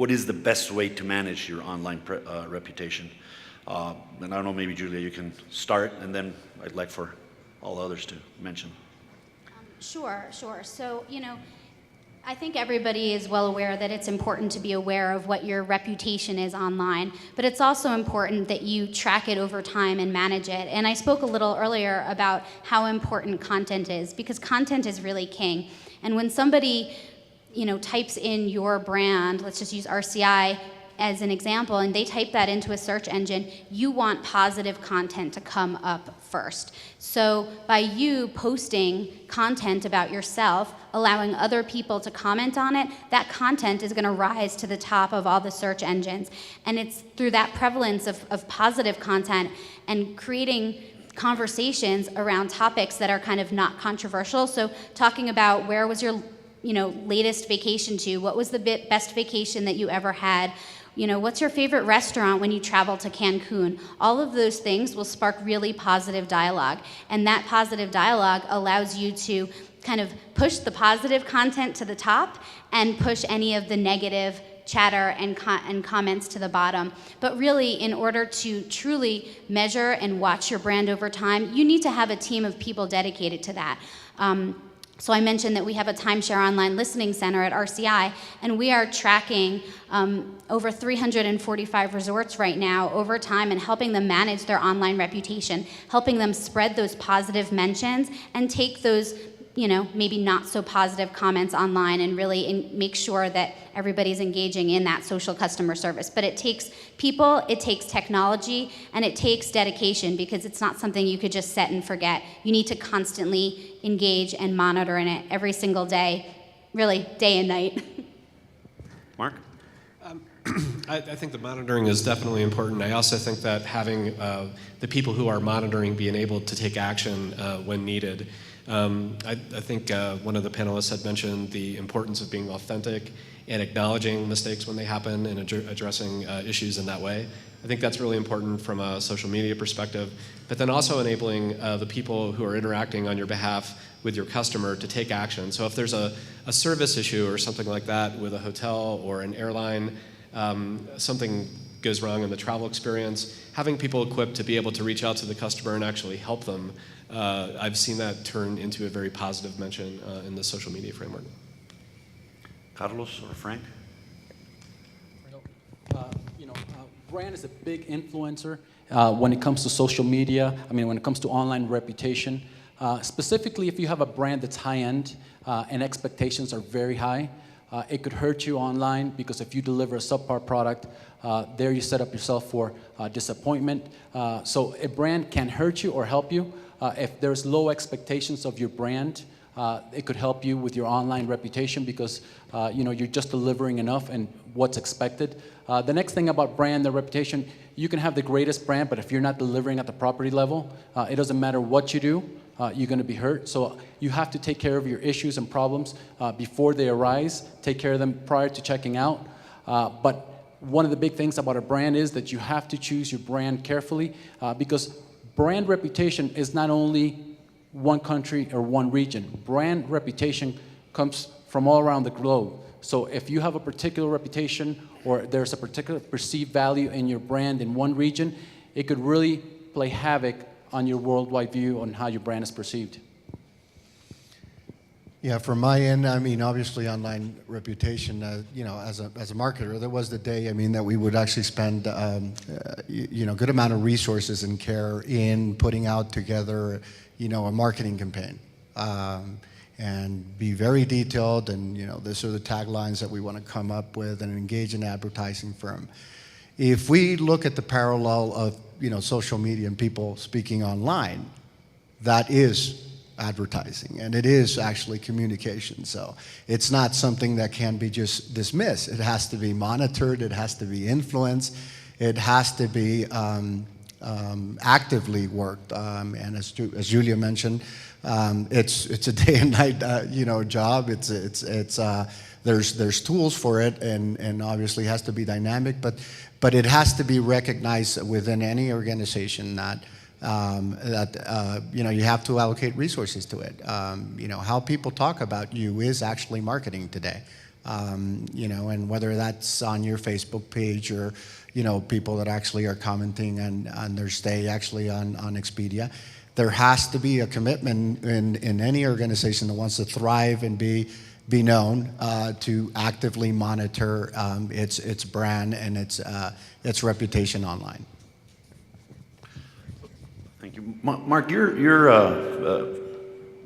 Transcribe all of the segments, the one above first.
what is the best way to manage your online reputation? And I don't know, maybe Julia, you can start, and then I'd like for all others to mention. Sure. So, I think everybody is well aware that it's important to be aware of what your reputation is online, but it's also important that you track it over time and manage it. And I spoke a little earlier about how important content is, because content is really king. And when somebody, types in your brand, let's just use RCI as an example, and they type that into a search engine, you want positive content to come up first. So by you posting content about yourself, allowing other people to comment on it, that content is going to rise to the top of all the search engines. And it's through that prevalence of positive content and creating conversations around topics that are kind of not controversial. So talking about where was your latest vacation to, what was the best vacation that you ever had, what's your favorite restaurant when you travel to Cancun? All of those things will spark really positive dialogue. And that positive dialogue allows you to kind of push the positive content to the top and push any of the negative chatter and comments to the bottom. But really, in order to truly measure and watch your brand over time, you need to have a team of people dedicated to that. So I mentioned that we have a timeshare online listening center at RCI, and we are tracking over 345 resorts right now over time and helping them manage their online reputation, helping them spread those positive mentions and take those maybe not so positive comments online and really make sure that everybody's engaging in that social customer service. But it takes people, it takes technology, and it takes dedication, because it's not something you could just set and forget. You need to constantly engage and monitor in it every single day, really day and night. Mark? I think the monitoring is definitely important. I also think that having the people who are monitoring being able to take action when needed. I think one of the panelists had mentioned the importance of being authentic and acknowledging mistakes when they happen and addressing issues in that way. I think that's really important from a social media perspective, but then also enabling the people who are interacting on your behalf with your customer to take action. So if there's a service issue or something like that with a hotel or an airline, something goes wrong in the travel experience, having people equipped to be able to reach out to the customer and actually help them, I've seen that turn into a very positive mention in the social media framework. Carlos or Frank? Brand is a big influencer when it comes to social media. When it comes to online reputation. Specifically, if you have a brand that's high-end and expectations are very high, it could hurt you online, because if you deliver a subpar product, there you set up yourself for disappointment. So a brand can hurt you or help you. If there's low expectations of your brand, it could help you with your online reputation, because you're just delivering enough and what's expected. The next thing about brand, the reputation, you can have the greatest brand, but if you're not delivering at the property level, it doesn't matter what you do, you're going to be hurt. So you have to take care of your issues and problems before they arise, take care of them prior to checking out. But one of the big things about a brand is that you have to choose your brand carefully, because brand reputation is not only one country or one region. Brand reputation comes from all around the globe. So if you have a particular reputation or there's a particular perceived value in your brand in one region, it could really play havoc on your worldwide view on how your brand is perceived. Yeah, from my end, obviously online reputation, as a marketer, there was the day, that we would actually spend, good amount of resources and care in putting out together, a marketing campaign. And be very detailed, and these are the taglines that we want to come up with, and engage an advertising firm. If we look at the parallel of social media and people speaking online, that is advertising, and it is actually communication. So it's not something that can be just dismissed. It has to be monitored, it has to be influenced, it has to be actively worked. And as Julia mentioned, it's a day and night job. There's tools for it, and obviously has to be dynamic, but it has to be recognized within any organization that you have to allocate resources to it. How people talk about you is actually marketing today. You know, and whether that's on your Facebook page or, you know, people that actually are commenting on their stay actually on Expedia. There has to be a commitment in any organization that wants to thrive and be known to actively monitor its brand and its reputation online. Thank you. Mark, you're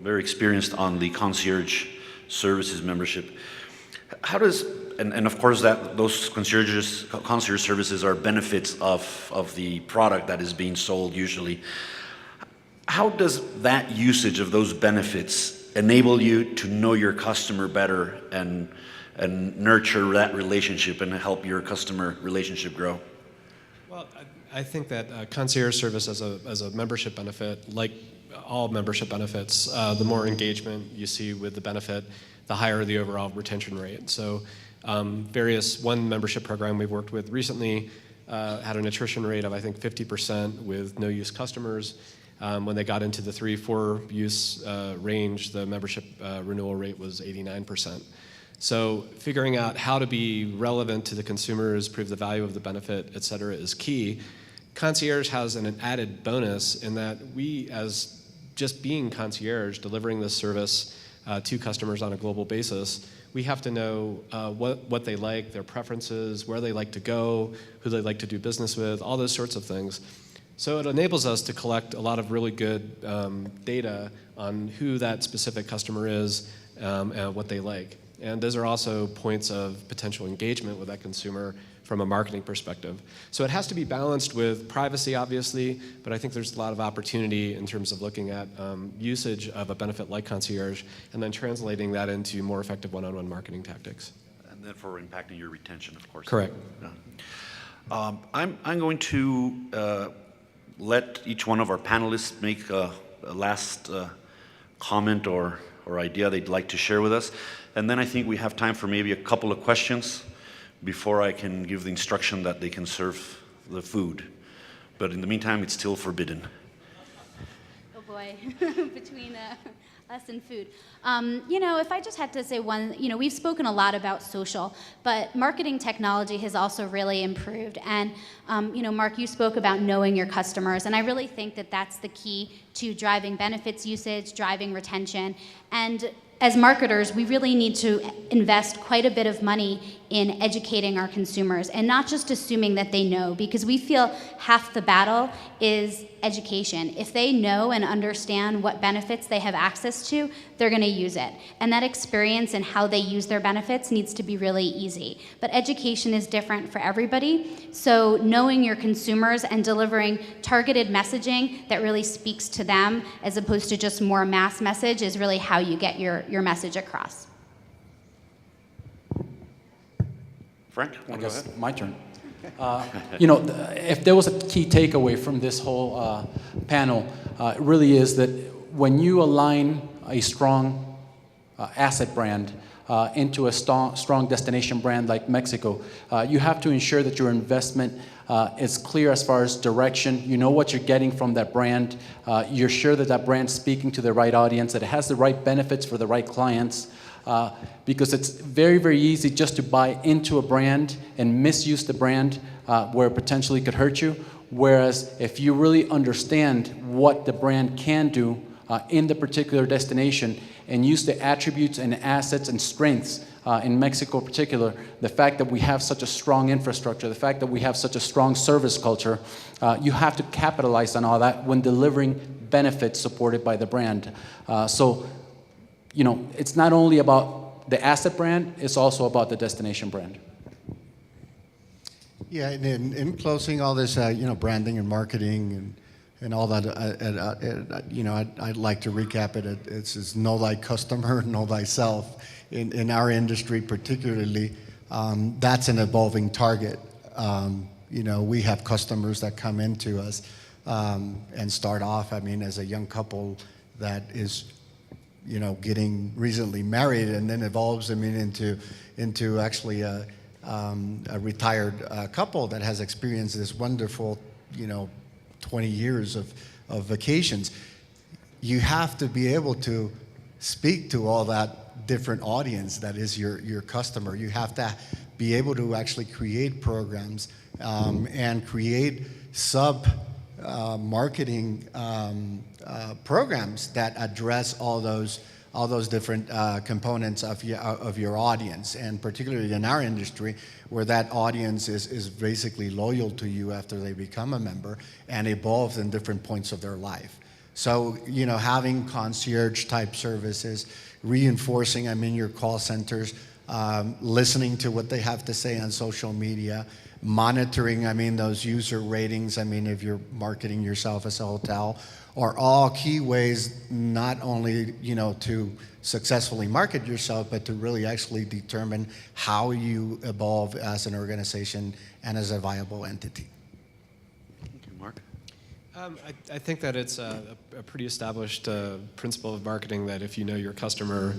very experienced on the concierge services membership. How does, and of course those concierge services are benefits of the product that is being sold usually. How does that usage of those benefits enable you to know your customer better and nurture that relationship and help your customer relationship grow? Well, I think that concierge service as a membership benefit, like all membership benefits, the more engagement you see with the benefit, the higher the overall retention rate. So one membership program we've worked with recently had an attrition rate of, I think, 50% with no-use customers. When they got into the 3-4 use range, the membership renewal rate was 89%. So figuring out how to be relevant to the consumers, prove the value of the benefit, et cetera, is key. Concierge has an added bonus in that we, as just being concierge, delivering this service to customers on a global basis, we have to know what they like, their preferences, where they like to go, who they like to do business with, all those sorts of things. So it enables us to collect a lot of really good data on who that specific customer is and what they like. And those are also points of potential engagement with that consumer from a marketing perspective. So it has to be balanced with privacy, obviously, but I think there's a lot of opportunity in terms of looking at usage of a benefit like concierge and then translating that into more effective one-on-one marketing tactics. And then for impacting your retention, of course. Correct. Yeah. I'm going to let each one of our panelists make a last comment or idea they'd like to share with us. And then I think we have time for maybe a couple of questions before I can give the instruction that they can serve the food. But in the meantime, it's still forbidden. Oh boy, between us and food. You know, if I just had to say one, you know, we've spoken a lot about social, but marketing technology has also really improved. And, you know, Mark, you spoke about knowing your customers, and I really think that that's the key to driving benefits usage, driving retention. And as marketers, we really need to invest quite a bit of money in educating our consumers and not just assuming that they know, because we feel half the battle is education. If they know and understand what benefits they have access to, they're going to use it. And that experience and how they use their benefits needs to be really easy. But education is different for everybody. So knowing your consumers and delivering targeted messaging that really speaks to them as opposed to just more mass message is really how you get your message across. Frank, I guess my turn. You know, if there was a key takeaway from this whole panel, it really is that when you align a strong asset brand into a strong destination brand like Mexico, you have to ensure that your investment is clear as far as direction. You know what you're getting from that brand. You're sure that that brand's speaking to the right audience, that it has the right benefits for the right clients. Because it's very, very easy just to buy into a brand and misuse the brand where it potentially could hurt you. Whereas if you really understand what the brand can do in the particular destination and use the attributes and assets and strengths in Mexico in particular, the fact that we have such a strong infrastructure, the fact that we have such a strong service culture, you have to capitalize on all that when delivering benefits supported by the brand. So, you know, it's not only about the asset brand, it's also about the destination brand. Yeah, and in closing all this, you know, branding and marketing and all that, you know, I'd like to recap it. It's know thy customer, know thyself. In our industry particularly, that's an evolving target. You know, we have customers that come into us and start off, I mean, as a young couple that is, you know, getting recently married and then evolves, I mean, into actually a retired couple that has experienced this wonderful, you know, 20 years of vacations. You have to be able to speak to all that different audience that is your customer. You have to be able to actually create programs and create marketing programs that address all those different components of your audience, and particularly in our industry, where that audience is basically loyal to you after they become a member and evolves in different points of their life. So, having concierge type services, reinforcing, your call centers, listening to what they have to say on social media, monitoring, those user ratings, if you're marketing yourself as a hotel, are all key ways not only, to successfully market yourself, but to really actually determine how you evolve as an organization and as a viable entity. Thank you, Mark. I think that it's a pretty established principle of marketing that if you know your customer,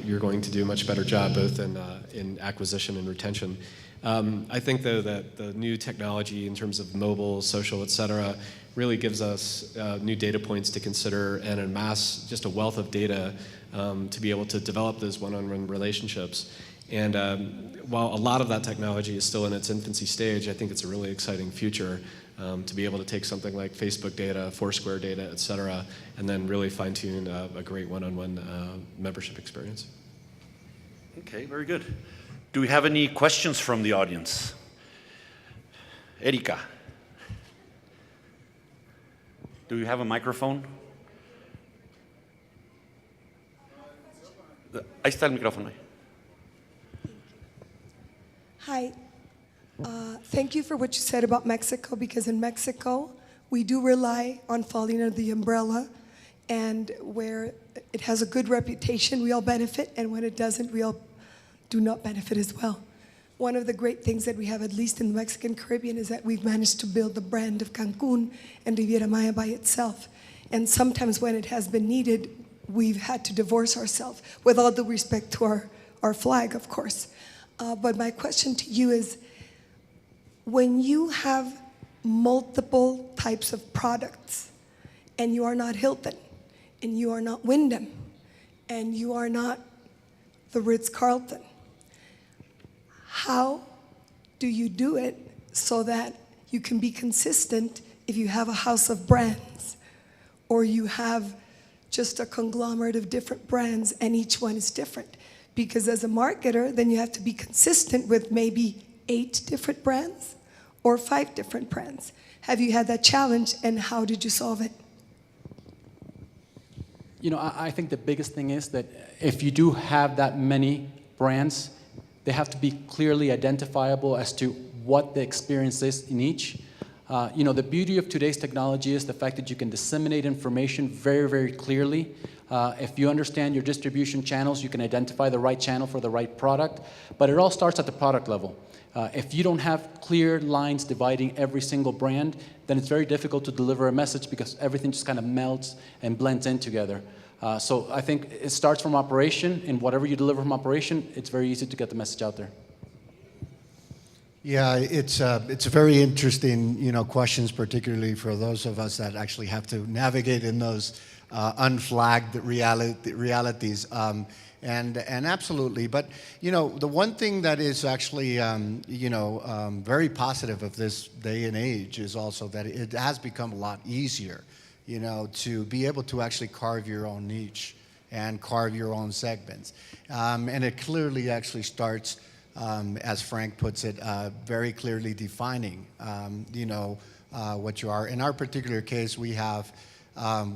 you're going to do a much better job both in acquisition and retention. I think, though, that the new technology in terms of mobile, social, et cetera, really gives us new data points to consider and amass just a wealth of data to be able to develop those one-on-one relationships. And while a lot of that technology is still in its infancy stage, I think it's a really exciting future to be able to take something like Facebook data, Foursquare data, et cetera, and then really fine-tune a great one-on-one membership experience. Okay, very good. Do we have any questions from the audience? Erika. Do you have a microphone? Ahí está el micrófono. Hi. Thank you for what you said about Mexico, because in Mexico, we do rely on falling under the umbrella, and where it has a good reputation, we all benefit, and when it doesn't, we all do not benefit as well. One of the great things that we have, at least in the Mexican Caribbean, is that we've managed to build the brand of Cancun and Riviera Maya by itself. And sometimes when it has been needed, we've had to divorce ourselves, with all due respect to our flag, of course. But my question to you is, when you have multiple types of products, and you are not Hilton, and you are not Wyndham, and you are not the Ritz-Carlton, how do you do it so that you can be consistent if you have a house of brands, or you have just a conglomerate of different brands and each one is different? Because as a marketer, then you have to be consistent with maybe 8 different brands or 5 different brands. Have you had that challenge, and how did you solve it? I think the biggest thing is that if you do have that many brands, they have to be clearly identifiable as to what the experience is in each. The beauty of today's technology is the fact that you can disseminate information very, very clearly. If you understand your distribution channels, you can identify the right channel for the right product, but it all starts at the product level. If you don't have clear lines dividing every single brand, then it's very difficult to deliver a message, because everything just kind of melts and blends in together. So I think it starts from operation, and whatever you deliver from operation, it's very easy to get the message out there. Yeah, it's very interesting, questions, particularly for those of us that actually have to navigate in those unflagged realities. And absolutely, but the one thing that is actually very positive of this day and age is also that it has become a lot easier, to be able to actually carve your own niche and carve your own segments, and it clearly actually starts, as Frank puts it, very clearly defining, what you are. In our particular case, we have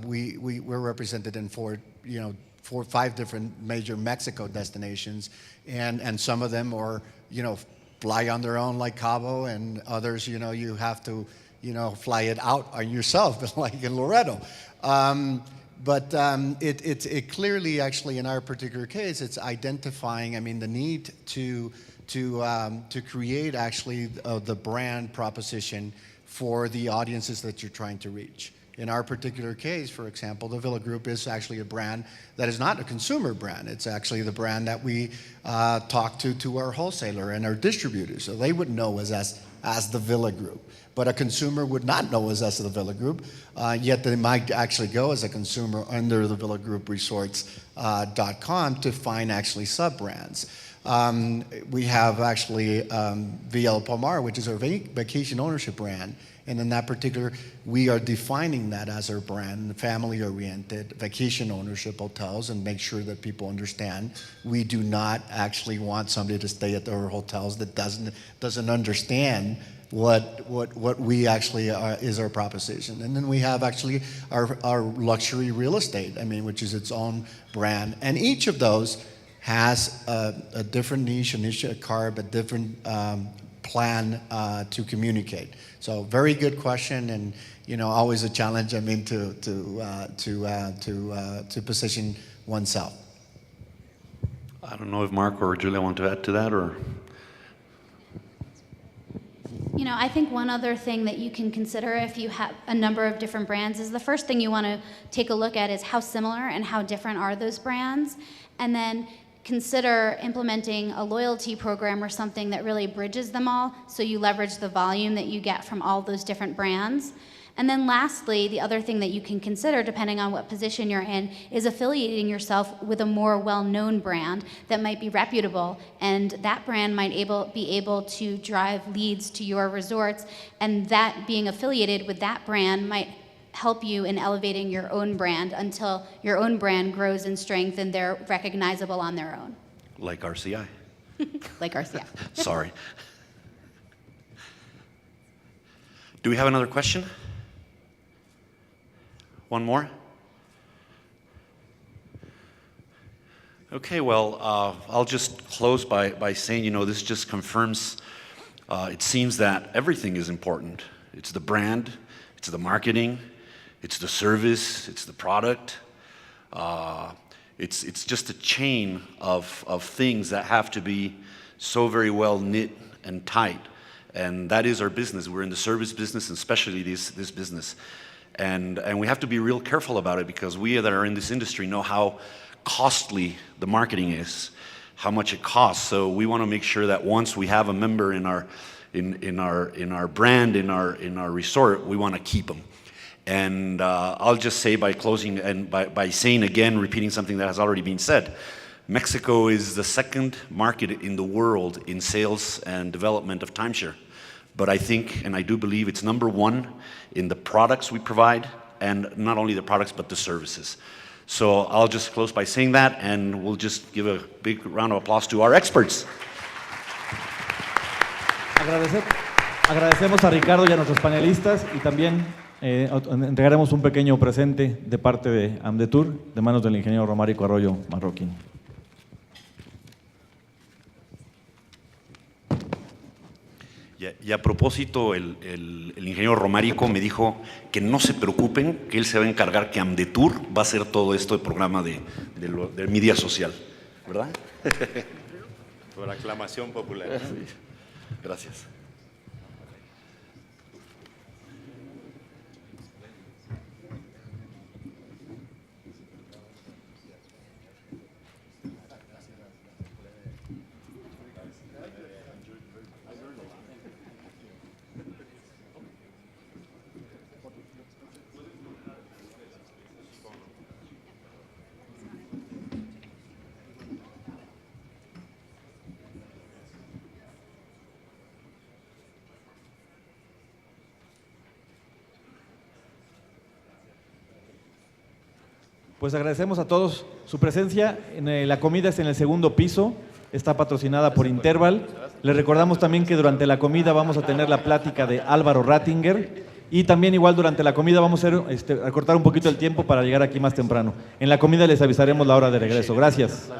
we're represented in 4 or 5 different major Mexico destinations, and some of them are, fly on their own like Cabo, and others, you have to, fly it out on yourself, like in Loreto. But it clearly, actually, in our particular case, it's identifying, the need to create actually the brand proposition for the audiences that you're trying to reach. In our particular case, for example, the Villagroup is actually a brand that is not a consumer brand. It's actually the brand that we talk to our wholesaler and our distributors. So they would know us as the Villagroup. But a consumer would not know us as the Villagroup, yet they might actually go as a consumer under the VillaGroupResorts.com to find actually sub-brands. We have actually VL Palmar, which is our vacation ownership brand. And in that particular, we are defining that as our brand, family-oriented vacation ownership hotels, and make sure that people understand we do not actually want somebody to stay at our hotels that doesn't understand what we actually is our proposition. And then we have actually our luxury real estate, which is its own brand. And each of those has a different niche, a carb, a different plan to communicate. So very good question, and always a challenge. To position oneself. I don't know if Mark or Julia want to add to that, or. I think one other thing that you can consider if you have a number of different brands is the first thing you want to take a look at is how similar and how different are those brands, and then consider implementing a loyalty program or something that really bridges them all so you leverage the volume that you get from all those different brands. And then lastly, the other thing that you can consider, depending on what position you're in, is affiliating yourself with a more well-known brand that might be reputable, and that brand might be able to drive leads to your resorts, and that being affiliated with that brand might help you in elevating your own brand until your own brand grows in strength and they're recognizable on their own. Like RCI. Like RCI. Sorry. Do we have another question? One more? Okay, well, I'll just close by saying, this just confirms, it seems that everything is important. It's the brand, it's the marketing, it's the service, it's the product. It's just a chain of things that have to be so very well knit and tight. And that is our business. We're in the service business, and especially this business. And we have to be real careful about it, because we that are in this industry know how costly the marketing is, how much it costs. So we want to make sure that once we have a member in our brand, in our resort, we want to keep them. And I'll just say by closing and by saying again, repeating something that has already been said, Mexico is the second market in the world in sales and development of timeshare. But I think, and I do believe, it's number one in the products we provide, and not only the products, but the services. So I'll just close by saying that, and we'll just give a big round of applause to our experts. Agradecemos a Ricardo y a nuestros panelistas, y también entregaremos un pequeño presente de parte de Amdetur, de manos del ingeniero Romárico Arroyo Marroquín. Y a propósito, el ingeniero Romárico me dijo que no se preocupen, que él se va a encargar, que Amdetur va a hacer todo esto de programa de media social, ¿verdad? Por aclamación popular. Sí. Gracias. Pues agradecemos a todos su presencia. La comida es en el segundo piso, está patrocinada por Interval. Les recordamos también que durante la comida vamos a tener la plática de Álvaro Rattinger, y también igual durante la comida vamos a cortar un poquito el tiempo para llegar aquí más temprano. En la comida les avisaremos la hora de regreso. Gracias.